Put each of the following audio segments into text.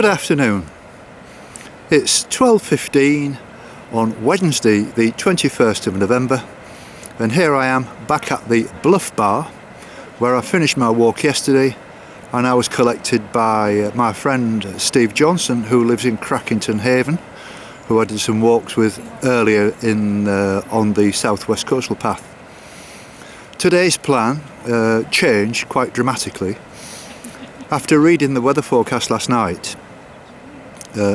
Good afternoon. It's 12:15 on Wednesday the 21st of November, and here I am back at the Bluff Bar where I finished my walk yesterday, and I was collected by my friend Steve Johnson, who lives in Crackington Haven, who I did some walks with earlier on the southwest coastal path. Today's plan changed quite dramatically. After reading the weather forecast last night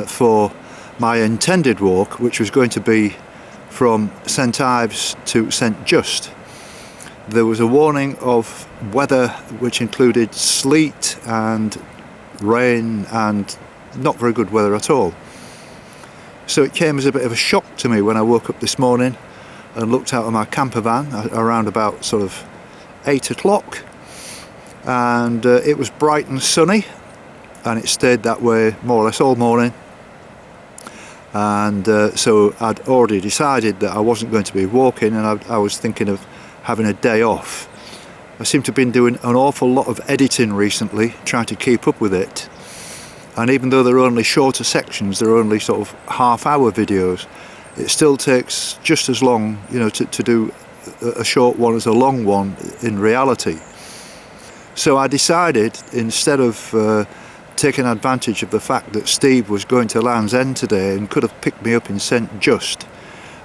for my intended walk, which was going to be from St Ives to St Just, there was a warning of weather which included sleet and rain and not very good weather at all. So it came as a bit of a shock to me when I woke up this morning and looked out of my camper van around about sort of 8 o'clock, and it was bright and sunny, and it stayed that way more or less all morning. And so I'd already decided that I wasn't going to be walking, and I was thinking of having a day off. I seem to have been doing an awful lot of editing recently, trying to keep up with it, and even though they're only shorter sections, they're only sort of half-hour videos, it still takes just as long, you know, to do a short one as a long one in reality. So I decided, instead of taking advantage of the fact that Steve was going to Land's End today and could have picked me up in St Just,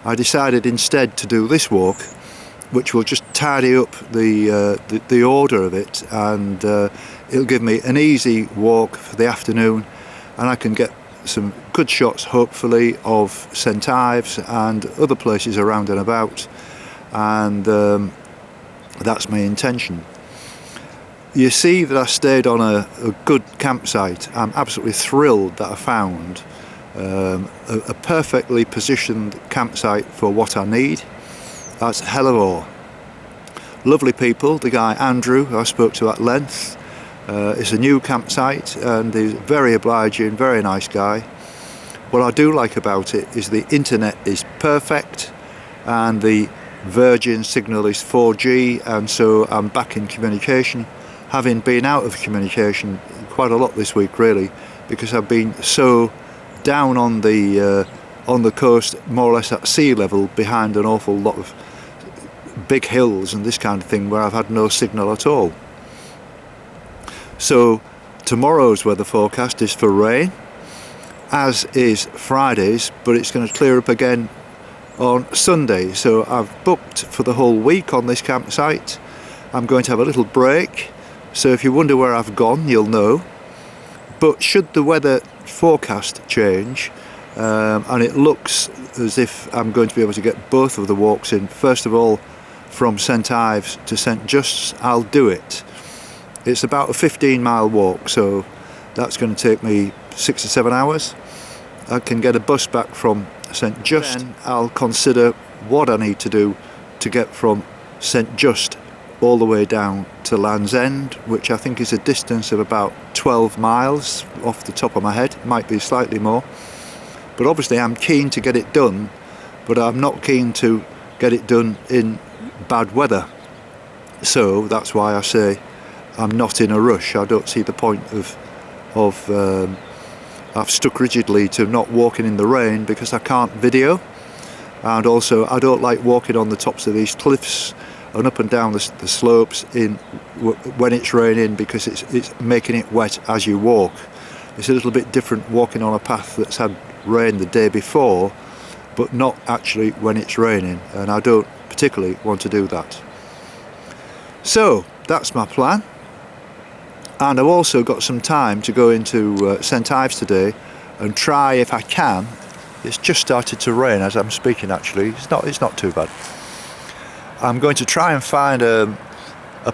I decided instead to do this walk, which will just tidy up the order of it, and it'll give me an easy walk for the afternoon, and I can get some good shots hopefully of St Ives and other places around and about, and that's my intention. You see that I stayed on a good campsite. I'm absolutely thrilled that I found a perfectly positioned campsite for what I need. That's Hayle. Lovely people. The guy Andrew, who I spoke to at length, is a new campsite, and he's very obliging, very nice guy. What I do like about it is the internet is perfect, and the Virgin signal is 4G, and so I'm back in communication, having been out of communication quite a lot this week really, because I've been so down on the coast, more or less at sea level, behind an awful lot of big hills and this kind of thing, where I've had no signal at all. So tomorrow's weather forecast is for rain, as is Friday's, but it's going to clear up again on Sunday. So I've booked for the whole week on this campsite. I'm going to have a little break, so if you wonder where I've gone, you'll know. But should the weather forecast change, and it looks as if I'm going to be able to get both of the walks in, first of all from St Ives to St Just, I'll do it. It's about a 15-mile walk, so that's going to take me 6 or 7 hours. I can get a bus back from St Just. Then I'll consider what I need to do to get from St Just all the way down to Land's End, which I think is a distance of about 12 miles off the top of my head. It might be slightly more, but obviously I'm keen to get it done, but I'm not keen to get it done in bad weather. So that's why I say I'm not in a rush. I don't see the point of I've stuck rigidly to not walking in the rain because I can't video, and also I don't like walking on the tops of these cliffs and up and down the slopes when it's raining, because it's making it wet as you walk. It's a little bit different walking on a path that's had rain the day before, but not actually when it's raining, and I don't particularly want to do that. So that's my plan, and I've also got some time to go into St Ives today and try, if I can. It's just started to rain as I'm speaking actually. It's not too bad. I'm going to try and find a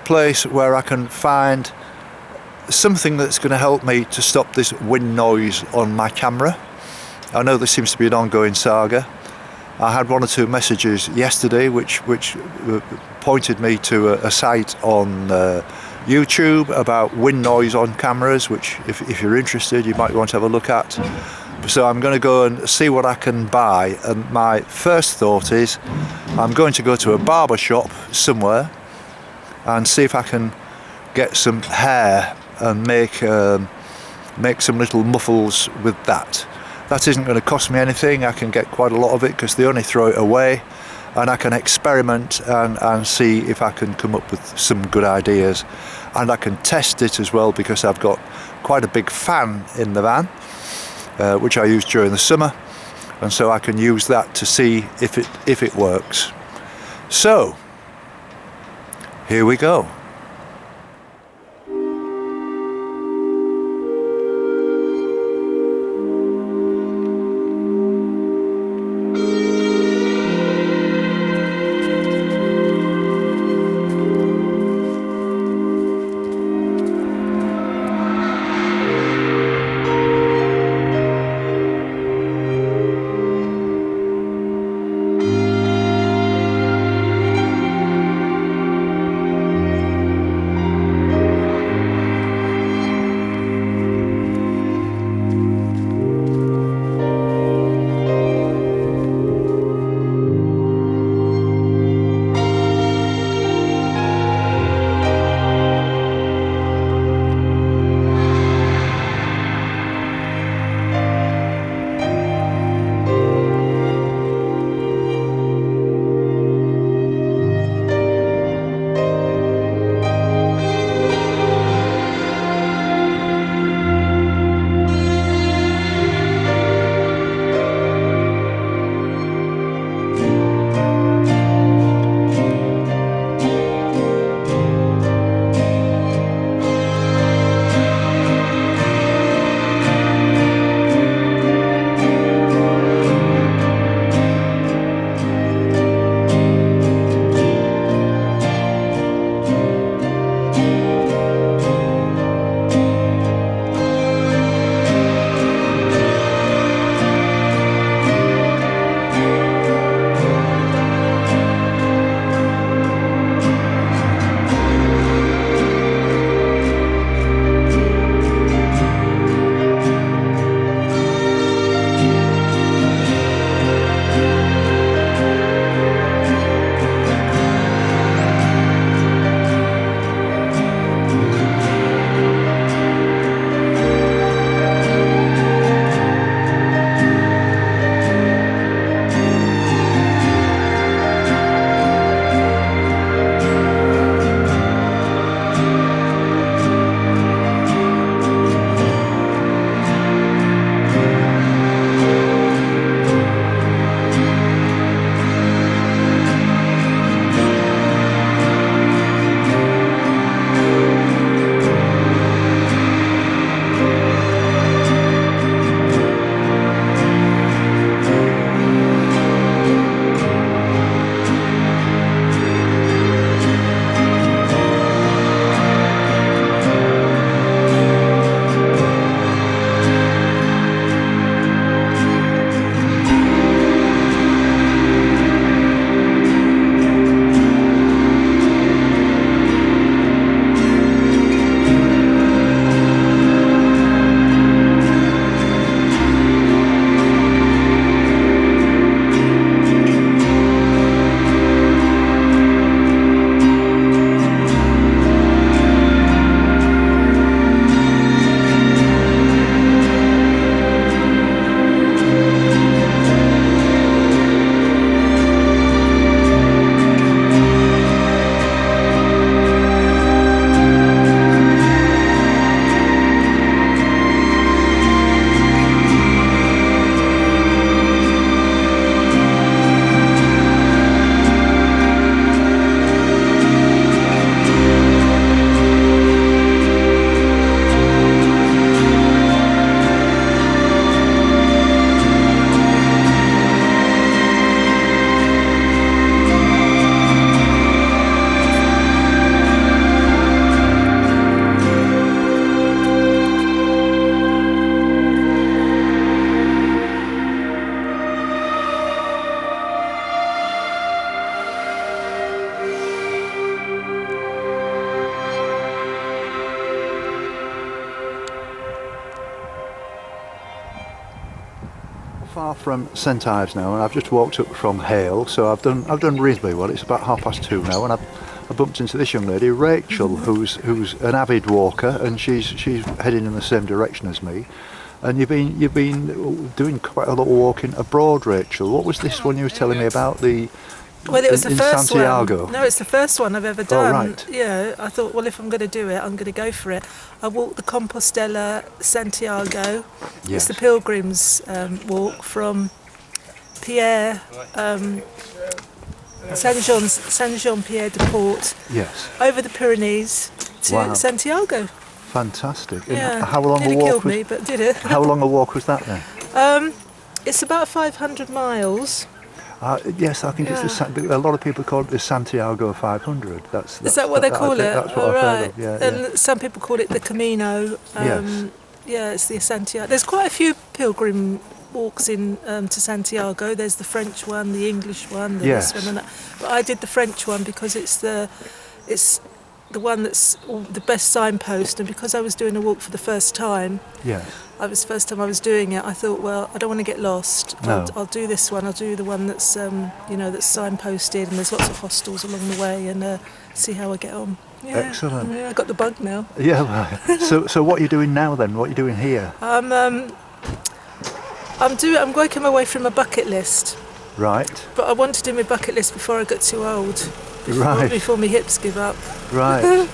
place where I can find something that's going to help me to stop this wind noise on my camera. I know this seems to be an ongoing saga. I had 1 or 2 messages yesterday which pointed me to a site on YouTube about wind noise on cameras, which if you're interested you might want to have a look at. So I'm going to go and see what I can buy, and my first thought is I'm going to go to a barber shop somewhere and see if I can get some hair and make make some little muffles with that. That isn't going to cost me anything. I can get quite a lot of it because they only throw it away, and I can experiment and see if I can come up with some good ideas. And I can test it as well because I've got quite a big fan in the van, which I use during the summer, and so I can use that to see if it works. So here we go. far from St Ives now, and I've just walked up from Hayle, so I've done reasonably well. It's about 2:30 now, and I've I bumped into this young lady, Rachel, who's an avid walker, and she's heading in the same direction as me. And you've been doing quite a lot of walking abroad, Rachel. What was this one you were telling me about? Well, it was the first Santiago. one. No, it's the first one I've ever done. Oh, right. Yeah, I thought, well, if I'm going to do it, I'm going to go for it. I walked the Compostela Santiago. Yes. It's the pilgrims walk from Pierre, Saint-Jean-Pierre-de-Port, Yes. over the Pyrenees to Santiago. Fantastic. Yeah, And how long a nearly walk killed was, me, but did it. How long a walk was that then? It's about 500 miles. Yes, I think it's a lot of people call it the Santiago 500. Is that what they call it? That's what I've heard of. Yeah, and some people call it the Camino. Yes. Yeah, it's the Santiago. There's quite a few pilgrim walks in to Santiago. There's the French one, the English one, this one, and that. But I did the French one because it's the one that's the best signpost, and because I was doing a walk for the first time. Yes. The first time I was doing it, I thought, well, I don't want to get lost. No. I'll do this one. I'll do the one that's, that's signposted, and there's lots of hostels along the way, and see how I get on. Yeah. Excellent. Yeah, I got the bug now. Yeah. Right. So what are you doing now then? What are you doing here? I'm working my way through my bucket list. Right. But I want to do my bucket list before I get too old. Before my hips give up. Right.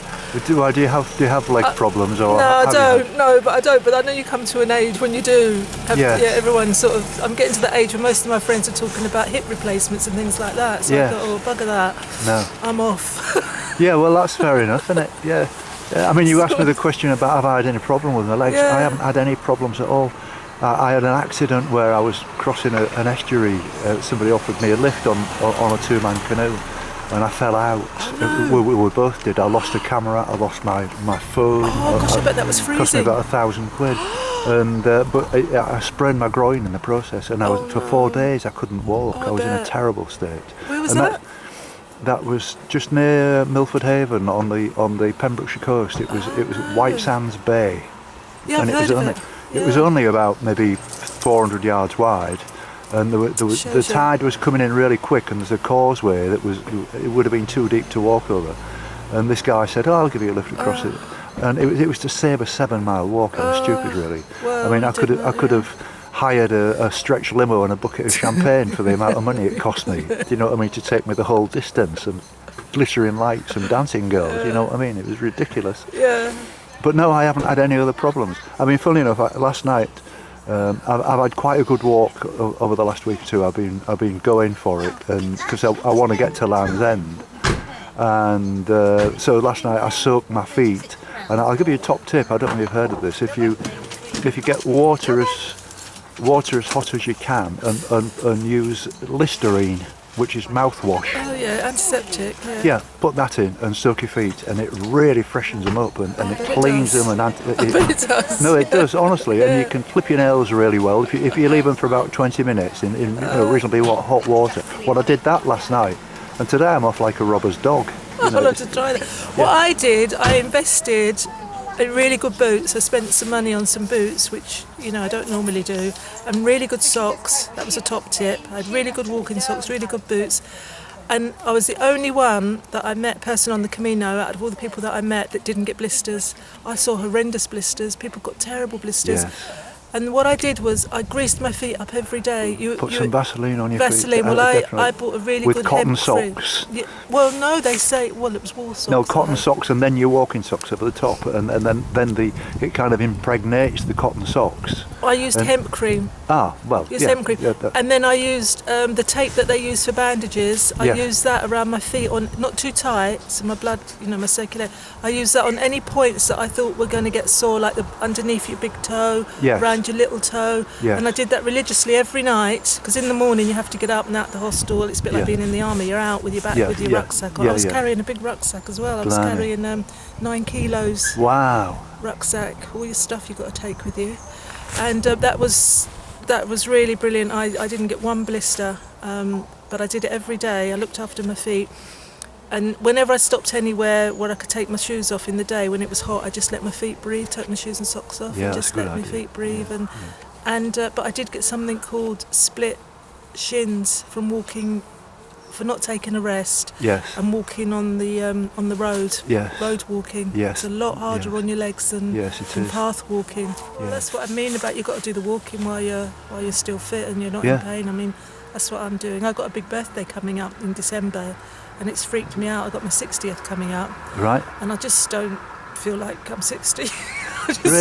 Do you have leg problems or? No, I don't. No, but I don't. But I know you come to an age when you do. Yeah, everyone sort of. I'm getting to the age where most of my friends are talking about hip replacements and things like that. So I thought, oh, bugger that. No. I'm off. Yeah, well, that's fair enough, isn't it? Yeah. I mean, you asked me the question about have I had any problem with my legs. Yeah. I haven't had any problems at all. I had an accident where I was crossing an estuary. Somebody offered me a lift on a two-man canoe, and I fell out. Oh, no. We both did. I lost a camera. I lost my phone. Oh gosh, I bet that was freezing. Cost me about £1,000, and but I sprained my groin in the process, and for 4 days I couldn't walk. I was in a terrible state. Where was that? That was just near Milford Haven on the Pembrokeshire coast. It was White Sands Bay. Yeah, and I've heard of it. It was only about maybe 400 yards wide, and the tide was coming in really quick, and there's a causeway it would have been too deep to walk over. And this guy said, "Oh, I'll give you a lift across it," and it was to save a 7-mile walk. I was stupid, really. Well, I mean, I could have hired a stretch limo and a bucket of champagne for the amount of money it cost me. Do you know what I mean? To take me the whole distance, and glittering lights and dancing girls. You know what I mean? It was ridiculous. Yeah. But no, I haven't had any other problems. I mean, funnily enough, last night I've had quite a good walk over the last week or two. I've been going for it, and because I want to get to Land's End, and so last night I soaked my feet. And I'll give you a top tip. I don't know if you've heard of this. If you get water as hot as you can, and use Listerine, which is mouthwash. Oh yeah, antiseptic. Yeah, put that in and soak your feet, and it really freshens them up, and it cleans them. And it does. No, it does, honestly. And you can clip your nails really well if you leave them for about 20 minutes in reasonably hot water. Well, I did that last night, and today I'm off like a robber's dog. I'll have to try that. What I did, I invested in really good boots. I spent some money on some boots, which I don't normally do, and really good socks. That was a top tip. I had really good walking socks, really good boots, and I was the only person on the Camino out of all the people that I met that didn't get blisters. I saw horrendous blisters. People got terrible blisters. Yes. And what I did was I greased my feet up every day. Put some Vaseline on your feet. Vaseline. Well, I bought a really good with cotton hemp socks. Yeah, well, no, they say. Well, it was wool socks. No, cotton socks, and then your walking socks up at the top, and then it kind of impregnates the cotton socks. I used hemp cream. Ah, well, hemp cream. Yeah, and then I used the tape that they use for bandages. I used that around my feet, not too tight, so my blood, my circulation. I used that on any points that I thought were going to get sore, like underneath your big toe, around your little toe. Yes. And I did that religiously every night, because in the morning you have to get up and out the hostel. It's a bit like being in the army. You're out with your rucksack on. I was carrying a big rucksack as well. I was carrying 9 kilos. Wow. Rucksack, all your stuff you've got to take with you. And that was really brilliant. I didn't get one blister, but I did it every day. I looked after my feet, and whenever I stopped anywhere where I could take my shoes off in the day when it was hot, I just let my feet breathe, took my shoes and socks off, and just let my feet breathe. But I did get something called split shins from walking for not taking a rest. Yes. And walking on the road. Yes. Road walking. Yes. It's a lot harder on your legs than path walking. Yes. That's what I mean about you've got to do the walking while you're still fit and you're not in pain. I mean, that's what I'm doing. I've got a big birthday coming up in December, and it's freaked me out. I've got my 60th coming up. Right. And I just don't feel like I'm 60.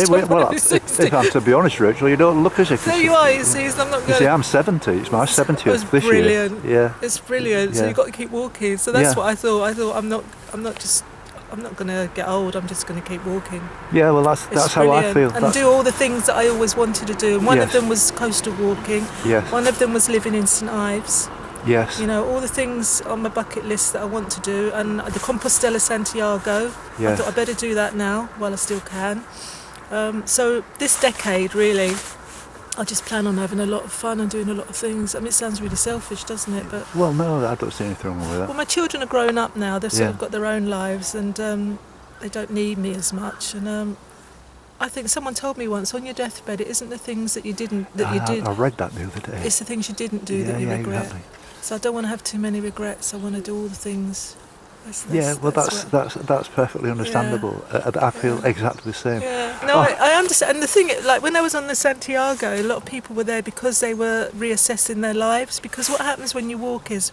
Well, if I'm to be honest, Rachel, you don't look as if. So you are. You see, I'm not going. You see, I'm 70. It's my 70th this brilliant. year. Yeah. It's brilliant. So you've got to keep walking. So that's what I thought. I thought I'm not going to get old. I'm just going to keep walking. Yeah. Well, that's how I feel. And do all the things that I always wanted to do. And one of them was coastal walking. Yes. One of them was living in St Ives. Yes. You know, all the things on my bucket list that I want to do, and the Compostela Santiago. Yes. I thought I better do that now while I still can. So this decade, really, I just plan on having a lot of fun and doing a lot of things. I mean, it sounds really selfish, doesn't it? But well, no, I don't see anything wrong with that. Well, my children are grown up now. They've sort of got their own lives, and they don't need me as much. And I think someone told me once, on your deathbed, it isn't the things that you did. I read that the other day. It's the things you didn't do that you regret. Exactly. So I don't want to have too many regrets. I want to do all the things. That's perfectly understandable. Yeah. I feel exactly the same. Yeah. No, I understand. And the thing, like when I was on the Santiago, a lot of people were there because they were reassessing their lives. Because what happens when you walk is,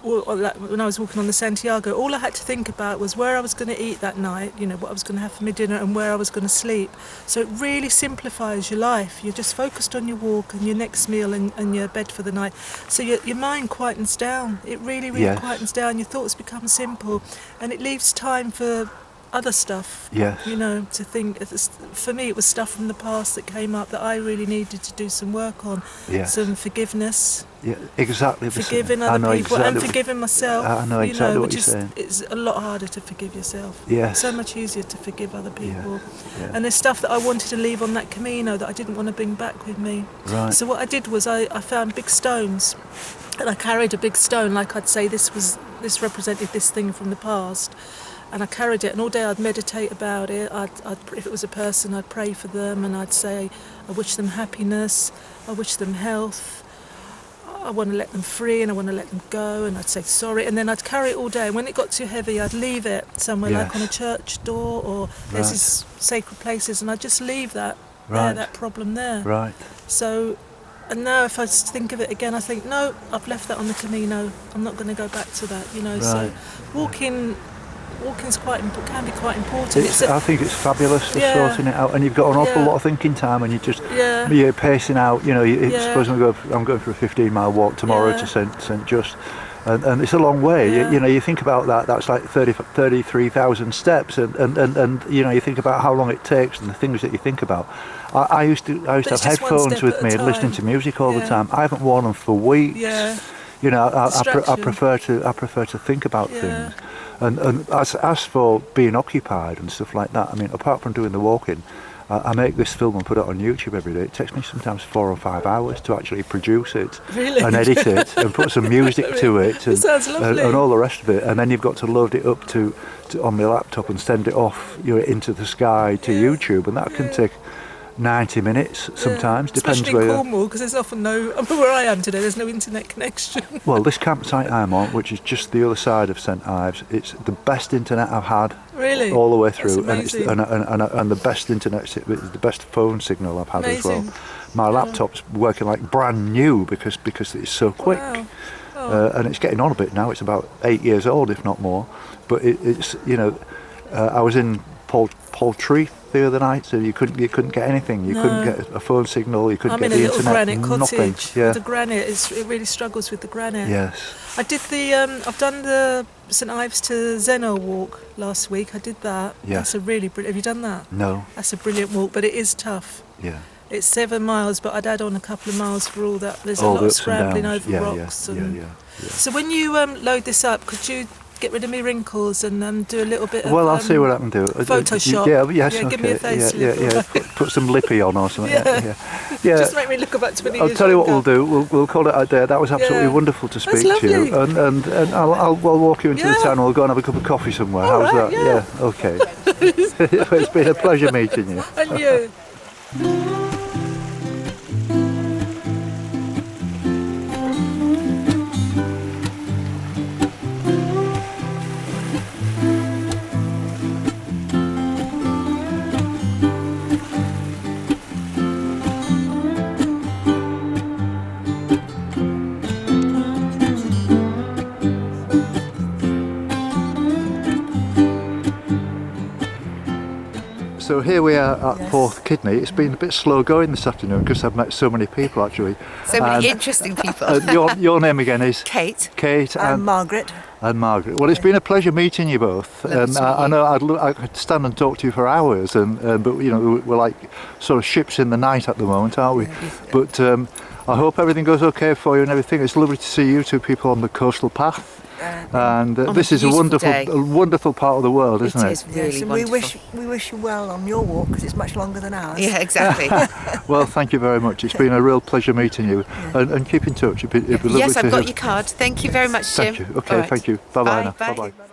like when I was walking on the Santiago, all I had to think about was where I was going to eat that night, you know, what I was going to have for my dinner and where I was going to sleep. So it really simplifies your life. You're just focused on your walk and your next meal and your bed for the night. So your mind quietens down. It really, really quietens down. Your thoughts become simple, and it leaves time for other stuff. Yes. You know, to think. For me, it was stuff from the past that came up that I really needed to do some work on. Yes. Some forgiveness. Yeah, exactly. Forgiving other people and forgiving myself. I know exactly what you're saying. It's a lot harder to forgive yourself. Yes. So much easier to forgive other people. Yeah. And there's stuff that I wanted to leave on that Camino that I didn't want to bring back with me. Right. So what I did was I found big stones, and I carried a big stone, like I'd say this represented this thing from the past. And I carried it, and all day I'd meditate about it. If it was a person, I'd pray for them, and I'd say, I wish them happiness, I wish them health, I want to let them free, and I want to let them go, and I'd say sorry, and then I'd carry it all day. And when it got too heavy, I'd leave it somewhere, like on a church door, or there's these sacred places, and I'd just leave that there, that problem there. Right. So, and now if I think of it again, I think, no, I've left that on the Camino. I'm not going to go back to that, you know. Right. So walking's can be quite important. I think it's fabulous for sorting it out, and you've got an awful lot of thinking time, and you're pacing out. You know, suppose I'm going for a 15-mile walk tomorrow to St Just, and it's a long way. Yeah. You know, you think about that. That's like 33,000 steps, and you know, you think about how long it takes and the things that you think about. I used to have headphones with me and listening to music all the time. I haven't worn them for weeks. Yeah. You know, I prefer to think about things. And as for being occupied and stuff like that, I mean, apart from doing the walking, I make this film and put it on YouTube every day. It takes me sometimes 4 or 5 hours to actually produce it and edit it and put some music to it and all the rest of it. And then you've got to load it up to on my laptop and send it off, you know, into the sky to YouTube, and that can take 90 minutes sometimes, depends especially where. In Cornwall, because there's often where I am today, there's no internet connection. Well, this campsite I'm on, which is just the other side of St Ives, it's the best internet I've had. Really? All the way through, That's and the best internet, the best phone signal I've had as well. My laptop's working like brand new because it's so quick. Wow. And it's getting on a bit now. It's about 8 years old, if not more. But it's, you know, I was in Poultry the other night, so you couldn't get anything. You couldn't get a phone signal. You couldn't get the internet. I'm in a little granite nothing. cottage. Yeah. The granite it really struggles with the granite. Yes. I did I've done the St Ives to Zeno walk last week. I did that. Yeah. That's a really brilliant. Have you done that? No. That's a brilliant walk, but it is tough. Yeah. It's 7 miles, but I'd add on a couple of miles for all that. There's a lot of scrambling over rocks. Yeah. So when you load this up, could you get rid of me wrinkles and do a little bit of I'll see what I can do. Photoshop. Give me a facelift. Put some lippy on or something. Yeah. Just make me look about 20 years I'll tell you what younger. we'll do. We'll call it a day. That was absolutely wonderful to speak to you. And I'll walk you into the town. We'll go and have a cup of coffee somewhere. How's that? Yeah. Okay. It's been a pleasure meeting you. And you. So here we are at Porth Kidney. It's been a bit slow going this afternoon because I've met so many people actually. So many interesting people. Your name again is? Kate. Kate and Margaret. And Margaret. Well, it's been a pleasure meeting you both. I know I could stand and talk to you for hours, but you know we're like sort of ships in the night at the moment, aren't we? But I hope everything goes okay for you and everything. It's lovely to see you two people on the coastal path. And this is a wonderful part of the world, isn't it? It is really yes, and wonderful. we wish you well on your walk because it's much longer than ours. Yeah, exactly. Well, thank you very much. It's been a real pleasure meeting you, and keep in touch. It'd be lovely Yes, to I've got hear. your card. Thank you very much, Jim. Thank you. Okay, All right. thank you. Bye bye now. Bye. Bye bye.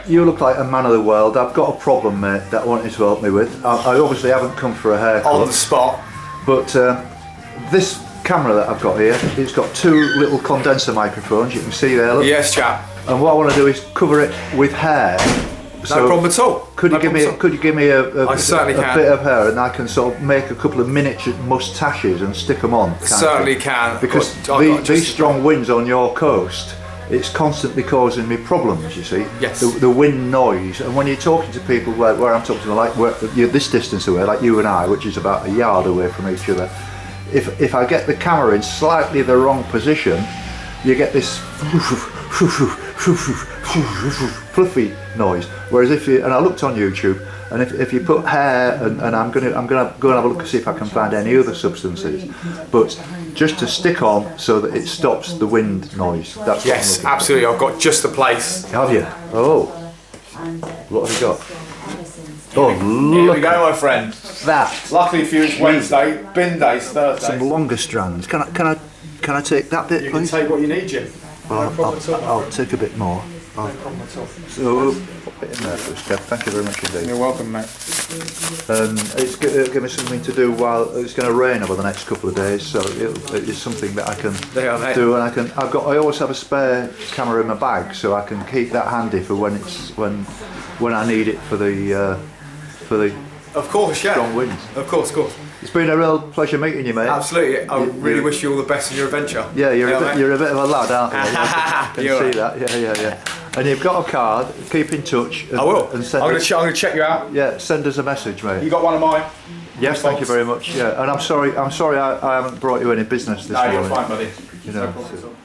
You look like a man of the world. I've got a problem, mate, that I want you to help me with. I obviously haven't come for a haircut. On the spot. But this camera that I've got here, it's got two little condenser microphones, you can see there, look. Yes, chap. And what I want to do is cover it with hair. No problem at all. Could you give me a bit of hair, and I can sort of make a couple of miniature moustaches and stick them on? Certainly can. Because these strong winds on your coast, it's constantly causing me problems, you see. Yes. The wind noise, and when you're talking to people where I'm talking to, like you're this distance away, like you and I, which is about a yard away from each other, if I get the camera in slightly the wrong position, you get this fluffy noise. Whereas and I looked on YouTube, and if you put hair, and I'm gonna go and have a look and see if I can find any other substances, but just to stick on so that it stops the wind noise. That's what yes, absolutely. I've got just the place. Have you? Oh, what have you got? Oh, Here we go, my friend. That. Luckily for you, it's Wednesday. Bin day's Thursday. Some longer strands. Can I take that bit, You can please? take what you need, Jim. I'll take a bit more. No problem at all. So pop it in there first, Kev. Thank you very much indeed. You're welcome, mate. It's going to give me something to do while it's going to rain over the next couple of days, so it's something that I can do, and I always have a spare camera in my bag, so I can keep that handy for when I need it for the Of course, yeah. strong winds. Of course. It's been a real pleasure meeting you, mate. Absolutely. I really wish you all the best in your adventure. Yeah, you're a bit of a lad, aren't you? I can You're see that. Yeah. And you've got a card. Keep in touch. And, I will. And send I'm going to check you out. Yeah, send us a message, mate. You got one of mine? Yes, thank you very much. Yeah, and I'm sorry I haven't brought you any business this morning. No, you're fine, buddy. You know, No problem at all.